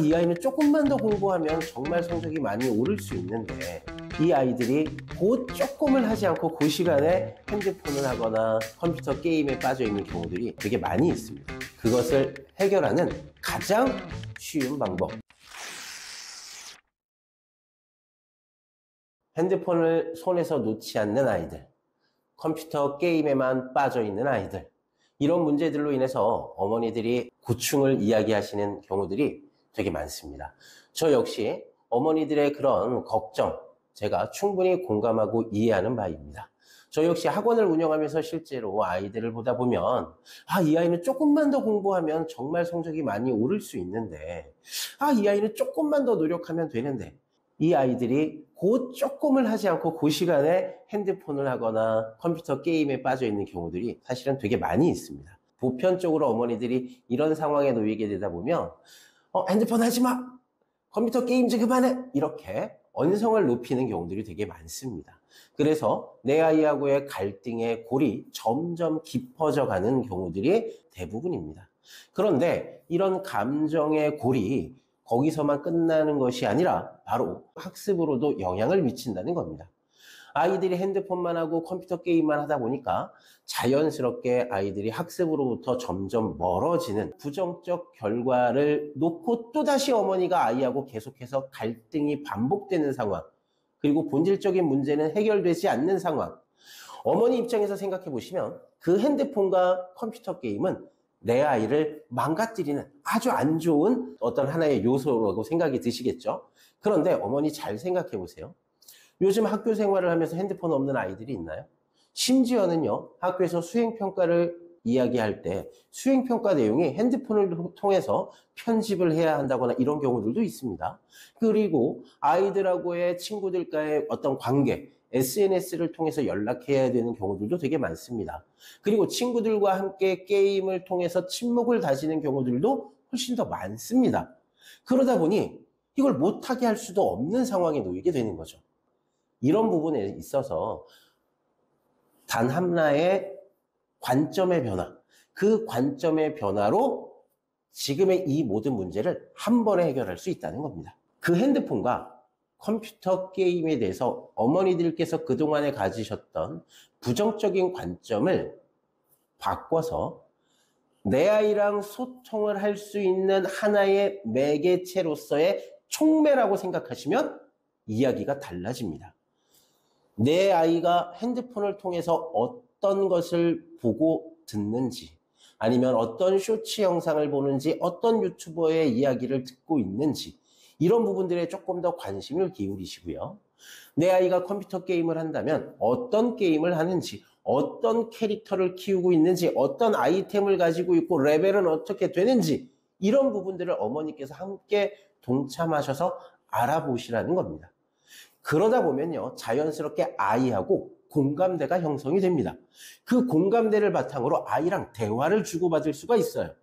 이 아이는 조금만 더 공부하면 정말 성적이 많이 오를 수 있는데 이 아이들이 그 조금을 하지 않고 그 시간에 핸드폰을 하거나 컴퓨터 게임에 빠져 있는 경우들이 되게 많이 있습니다. 그것을 해결하는 가장 쉬운 방법. 핸드폰을 손에서 놓지 않는 아이들, 컴퓨터 게임에만 빠져 있는 아이들, 이런 문제들로 인해서 어머니들이 고충을 이야기하시는 경우들이 되게 많습니다. 저 역시 어머니들의 그런 걱정, 제가 충분히 공감하고 이해하는 바입니다. 저 역시 학원을 운영하면서 실제로 아이들을 보다 보면 이 아이는 조금만 더 공부하면 정말 성적이 많이 오를 수 있는데 이 아이는 조금만 더 노력하면 되는데 이 아이들이 그 조금을 하지 않고 그 시간에 핸드폰을 하거나 컴퓨터 게임에 빠져 있는 경우들이 사실은 되게 많이 있습니다. 보편적으로 어머니들이 이런 상황에 놓이게 되다 보면 핸드폰 하지 마! 컴퓨터 게임 좀 그만해! 이렇게 언성을 높이는 경우들이 되게 많습니다. 그래서 내 아이하고의 갈등의 골이 점점 깊어져 가는 경우들이 대부분입니다. 그런데 이런 감정의 골이 거기서만 끝나는 것이 아니라 바로 학습으로도 영향을 미친다는 겁니다. 아이들이 핸드폰만 하고 컴퓨터 게임만 하다 보니까 자연스럽게 아이들이 학습으로부터 점점 멀어지는 부정적 결과를 놓고 또다시 어머니가 아이하고 계속해서 갈등이 반복되는 상황, 그리고 본질적인 문제는 해결되지 않는 상황. 어머니 입장에서 생각해 보시면 그 핸드폰과 컴퓨터 게임은 내 아이를 망가뜨리는 아주 안 좋은 어떤 하나의 요소라고 생각이 드시겠죠? 그런데 어머니 잘 생각해 보세요. 요즘 학교 생활을 하면서 핸드폰 없는 아이들이 있나요? 심지어는요, 학교에서 수행평가를 이야기할 때 수행평가 내용이 핸드폰을 통해서 편집을 해야 한다거나 이런 경우들도 있습니다. 그리고 아이들하고의 친구들과의 어떤 관계, SNS를 통해서 연락해야 되는 경우들도 되게 많습니다. 그리고 친구들과 함께 게임을 통해서 친목을 다지는 경우들도 훨씬 더 많습니다. 그러다 보니 이걸 못하게 할 수도 없는 상황에 놓이게 되는 거죠. 이런 부분에 있어서 단 하나의 관점의 변화, 그 관점의 변화로 지금의 이 모든 문제를 한 번에 해결할 수 있다는 겁니다. 그 핸드폰과 컴퓨터 게임에 대해서 어머니들께서 그동안에 가지셨던 부정적인 관점을 바꿔서 내 아이랑 소통을 할 수 있는 하나의 매개체로서의 촉매라고 생각하시면 이야기가 달라집니다. 내 아이가 핸드폰을 통해서 어떤 것을 보고 듣는지, 아니면 어떤 쇼츠 영상을 보는지, 어떤 유튜버의 이야기를 듣고 있는지, 이런 부분들에 조금 더 관심을 기울이시고요. 내 아이가 컴퓨터 게임을 한다면 어떤 게임을 하는지, 어떤 캐릭터를 키우고 있는지, 어떤 아이템을 가지고 있고 레벨은 어떻게 되는지, 이런 부분들을 어머니께서 함께 동참하셔서 알아보시라는 겁니다. 그러다 보면요, 자연스럽게 아이하고 공감대가 형성이 됩니다. 그 공감대를 바탕으로 아이랑 대화를 주고받을 수가 있어요.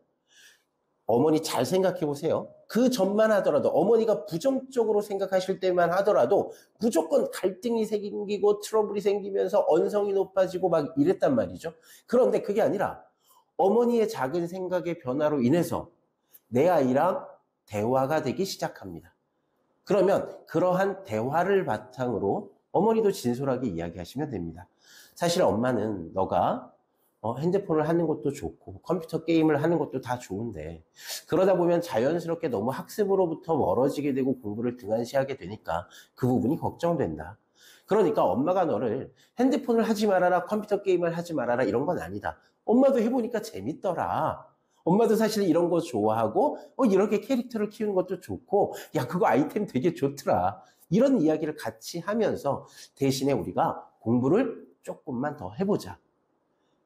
어머니 잘 생각해 보세요. 그 전만 하더라도, 어머니가 부정적으로 생각하실 때만 하더라도 무조건 갈등이 생기고 트러블이 생기면서 언성이 높아지고 막 이랬단 말이죠. 그런데 그게 아니라 어머니의 작은 생각의 변화로 인해서 내 아이랑 대화가 되기 시작합니다. 그러면 그러한 대화를 바탕으로 어머니도 진솔하게 이야기하시면 됩니다. 사실 엄마는 너가 핸드폰을 하는 것도 좋고 컴퓨터 게임을 하는 것도 다 좋은데 그러다 보면 자연스럽게 너무 학습으로부터 멀어지게 되고 공부를 등한시하게 되니까 그 부분이 걱정된다. 그러니까 엄마가 너를 핸드폰을 하지 말아라, 컴퓨터 게임을 하지 말아라 이런 건 아니다. 엄마도 해보니까 재밌더라. 엄마도 사실 이런 거 좋아하고 이렇게 캐릭터를 키우는 것도 좋고 야 그거 아이템 되게 좋더라. 이런 이야기를 같이 하면서 대신에 우리가 공부를 조금만 더 해보자.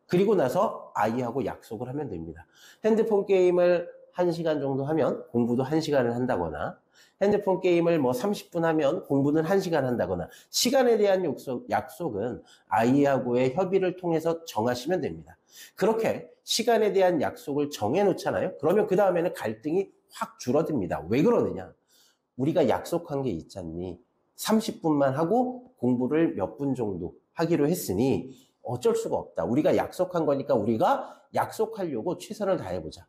그리고 나서 아이하고 약속을 하면 됩니다. 핸드폰 게임을 1시간 정도 하면 공부도 1시간을 한다거나 핸드폰 게임을 30분 하면 공부는 1시간 한다거나 시간에 대한 약속은 아이하고의 협의를 통해서 정하시면 됩니다. 그렇게 시간에 대한 약속을 정해놓잖아요. 그러면 그 다음에는 갈등이 확 줄어듭니다. 왜 그러느냐? 우리가 약속한 게 있잖니. 30분만 하고 공부를 몇 분 정도 하기로 했으니 어쩔 수가 없다. 우리가 약속한 거니까 우리가 약속하려고 최선을 다해보자.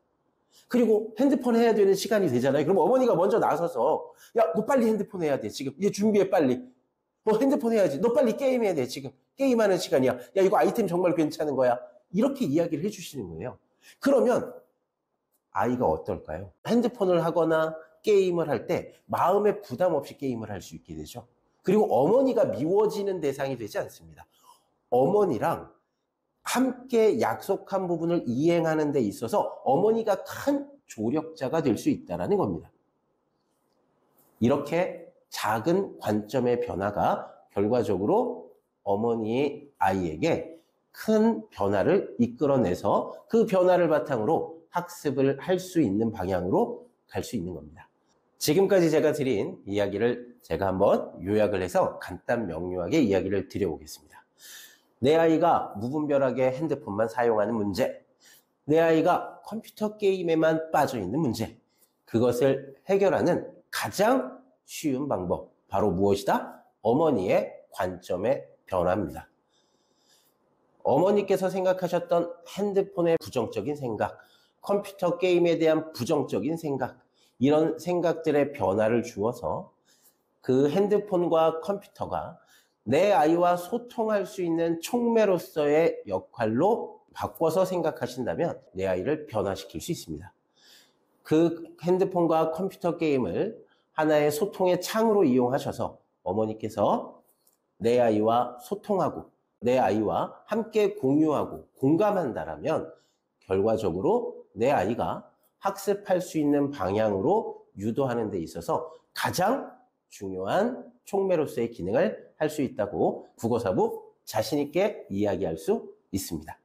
그리고 핸드폰 해야 되는 시간이 되잖아요. 그럼 어머니가 먼저 나서서 야, 너 빨리 핸드폰 해야 돼. 지금 이제 준비해 빨리. 너 핸드폰 해야지. 너 빨리 게임해야 돼. 지금 게임하는 시간이야. 야, 이거 아이템 정말 괜찮은 거야. 이렇게 이야기를 해주시는 거예요. 그러면 아이가 어떨까요? 핸드폰을 하거나 게임을 할 때 마음에 부담 없이 게임을 할 수 있게 되죠. 그리고 어머니가 미워지는 대상이 되지 않습니다. 어머니랑 함께 약속한 부분을 이행하는 데 있어서 어머니가 큰 조력자가 될 수 있다는 겁니다. 이렇게 작은 관점의 변화가 결과적으로 어머니의 아이에게 큰 변화를 이끌어내서 그 변화를 바탕으로 학습을 할 수 있는 방향으로 갈 수 있는 겁니다. 지금까지 제가 드린 이야기를 제가 한번 요약을 해서 간단 명료하게 이야기를 드려보겠습니다. 내 아이가 무분별하게 핸드폰만 사용하는 문제, 내 아이가 컴퓨터 게임에만 빠져 있는 문제, 그것을 해결하는 가장 쉬운 방법, 바로 무엇이다? 어머니의 관점의 변화입니다. 어머니께서 생각하셨던 핸드폰의 부정적인 생각, 컴퓨터 게임에 대한 부정적인 생각, 이런 생각들의 변화를 주어서 그 핸드폰과 컴퓨터가 내 아이와 소통할 수 있는 촉매로서의 역할로 바꿔서 생각하신다면 내 아이를 변화시킬 수 있습니다. 그 핸드폰과 컴퓨터 게임을 하나의 소통의 창으로 이용하셔서 어머니께서 내 아이와 소통하고 내 아이와 함께 공유하고 공감한다라면 결과적으로 내 아이가 학습할 수 있는 방향으로 유도하는 데 있어서 가장 중요한 촉매로서의 기능을 할 수 있다고 국어사부 자신 있게 이야기할 수 있습니다.